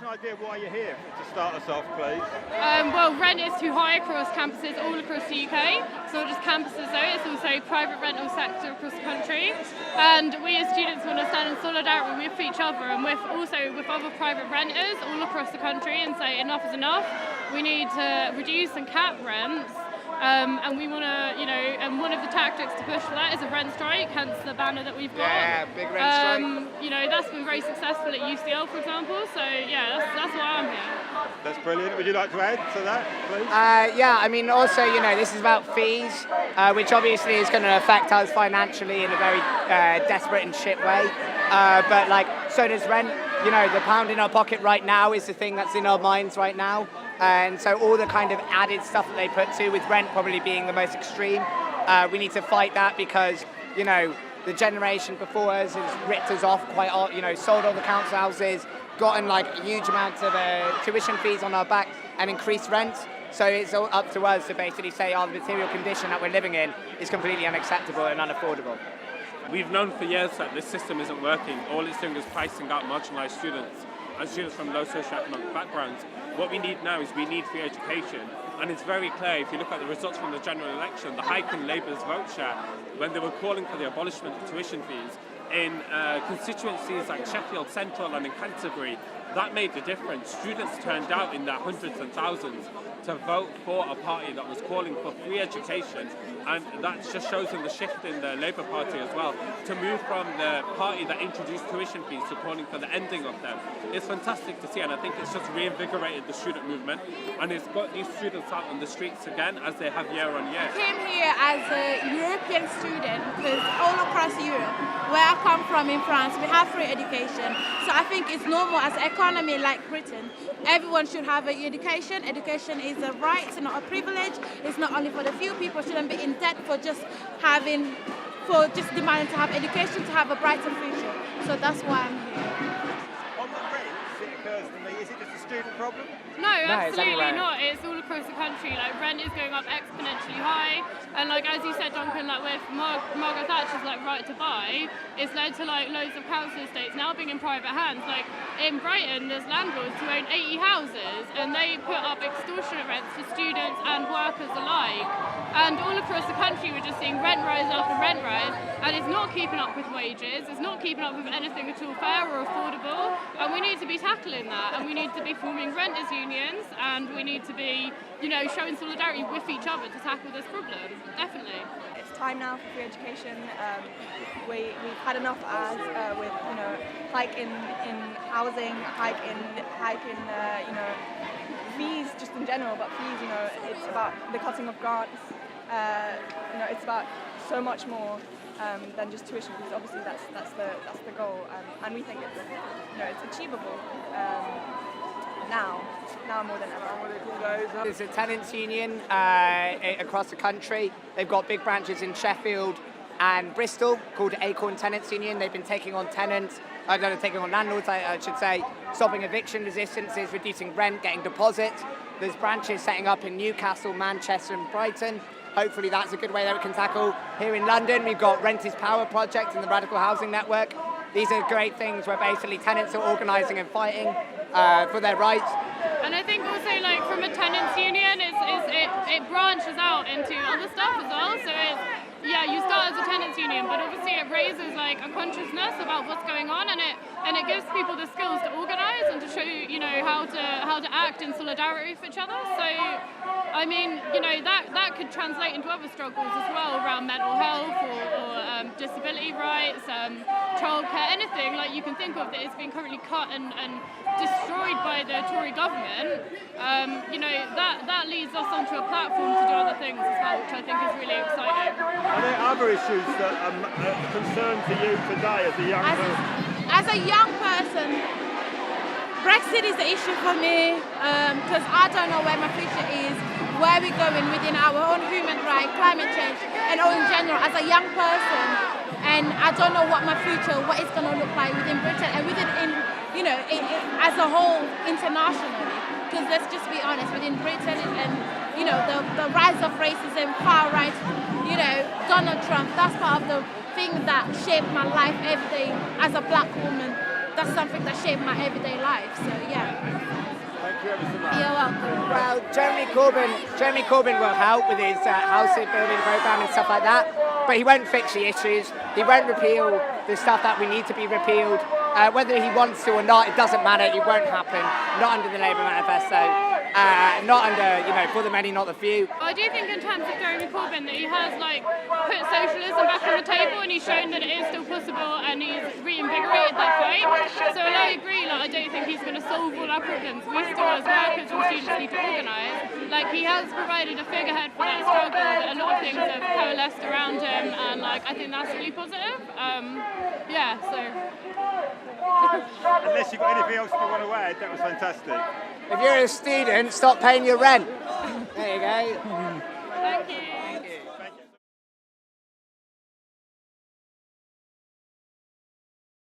idea why you're here to start us off, please? Well, rent is too high across campuses all across the UK. It's not just campuses though, it's also private rental sector across the country. And we as students want to stand in solidarity with each other and with other private renters all across the country and say enough is enough. We need to reduce and cap rents. And we want to, and one of the tactics to push for that is a rent strike, hence the banner that we've got. Yeah, big rent strike. That's been very successful at UCL, for example, so yeah, that's why I'm here. That's brilliant. Would you like to add to that, please? Yeah, I mean, also, this is about fees, which obviously is going to affect us financially in a very desperate and shit way. But, so does rent. The pound in our pocket right now is the thing that's in our minds right now. And so all the kind of added stuff that they put to, with rent probably being the most extreme, we need to fight that because, the generation before us has ripped us off quite, sold all the council houses, gotten huge amounts of tuition fees on our back and increased rents. So it's all up to us to basically say, the material condition that we're living in is completely unacceptable and unaffordable. We've known for years that this system isn't working. All it's doing is pricing out marginalised students and students from low socioeconomic backgrounds. What we need now is we need free education. And it's very clear, if you look at the results from the general election, the hike in Labour's vote share, when they were calling for the abolishment of tuition fees, in constituencies like Sheffield Central and in Canterbury, that made the difference. Students turned out in their hundreds and thousands to vote for a party that was calling for free education, and that just shows in the shift in the Labour Party as well, to move from the party that introduced tuition fees to calling for the ending of them. It's fantastic to see, and I think it's just reinvigorated the student movement, and it's got these students out on the streets again as they have year on year. I came here as a European student because all across Europe, where I come from in France, we have free education. So I think it's normal as an economy like Britain. Everyone should have an education. Education is a right, it's not a privilege. It's not only for the few. People shouldn't be in debt for just demanding to have education, to have a brighter future. So that's why I'm here. On the rents, it occurs to me, is it just a student problem? No, absolutely not. It's all across the country. Rent is going up exponentially high, and as you said, Duncan, with Margaret Thatcher's right to buy, it's led to loads of council estates now being in private hands. In Brighton, there's landlords who own 80 houses, and they put up extortionate rents for students and workers alike. And all across the country, we're just seeing rent rise after rent rise, and it's not keeping up with wages. It's not keeping up with anything at all fair or affordable, and we need to be tackling that, and we need to be forming renters unions, and we need to be, showing solidarity with each other to tackle this problem. Definitely. It's time now for free education. We've had enough as with hike in housing, hike in fees just in general. But fees, it's about the cutting of grants. It's about so much more than just tuition fees. Obviously, that's the goal, and we think it's achievable. Now more than ever. There's a tenants union across the country. They've got big branches in Sheffield and Bristol called Acorn Tenants Union. They've been taking on taking on landlords, I should say, stopping eviction resistances, reducing rent, getting deposits. There's branches setting up in Newcastle, Manchester and Brighton. Hopefully that's a good way that we can tackle. Here in London, we've got Rent is Power project and the Radical Housing Network. These are great things where basically tenants are organising and fighting for their rights. And I think also from a tenants union, it branches out into other stuff as well. So you start as a tenants union, but obviously it raises a consciousness about what's going on, and it gives people the skills to organise and to show how to act in solidarity with each other. So I mean, that could translate into other struggles as well around mental health or disability rights, childcare, anything you can think of that is being currently cut and destroyed by the Tory government. That leads us onto a platform to do other things as well, which I think is really exciting. Are there other issues that are concern to you today as a young person? As a young person, Brexit is the issue for me because I don't know where my future is, where we're going within our own human rights, climate change, and all in general as a young person. And I don't know what my future, what it's going to look like within Britain and as a whole internationally. Because let's just be honest, within Britain and the rise of racism, far right, Donald Trump, that's part of the thing that shaped my life every day as a black woman. that's something that shaped my everyday life. So yeah. Thank you ever so much. You're welcome. Well, Jeremy Corbyn will help with his house building programme and stuff like that, but he won't fix the issues. He won't repeal the stuff that we need to be repealed. Whether he wants to or not, it doesn't matter. It won't happen. Not under the Labour manifesto. Not under, for the many, not the few. I do think in terms of Jeremy Corbyn that he has put socialism back on the table, and he's shown that it is still possible, and he's reinvigorated that fight. So I agree, I don't think he's going to solve all our problems. We still as workers and students need to organise. He has provided a figurehead for that struggle, that a lot of things have coalesced around him, and I think that's really positive. Unless you've got anything else you want to add, that was fantastic. If you're a student, stop paying your rent. There you go.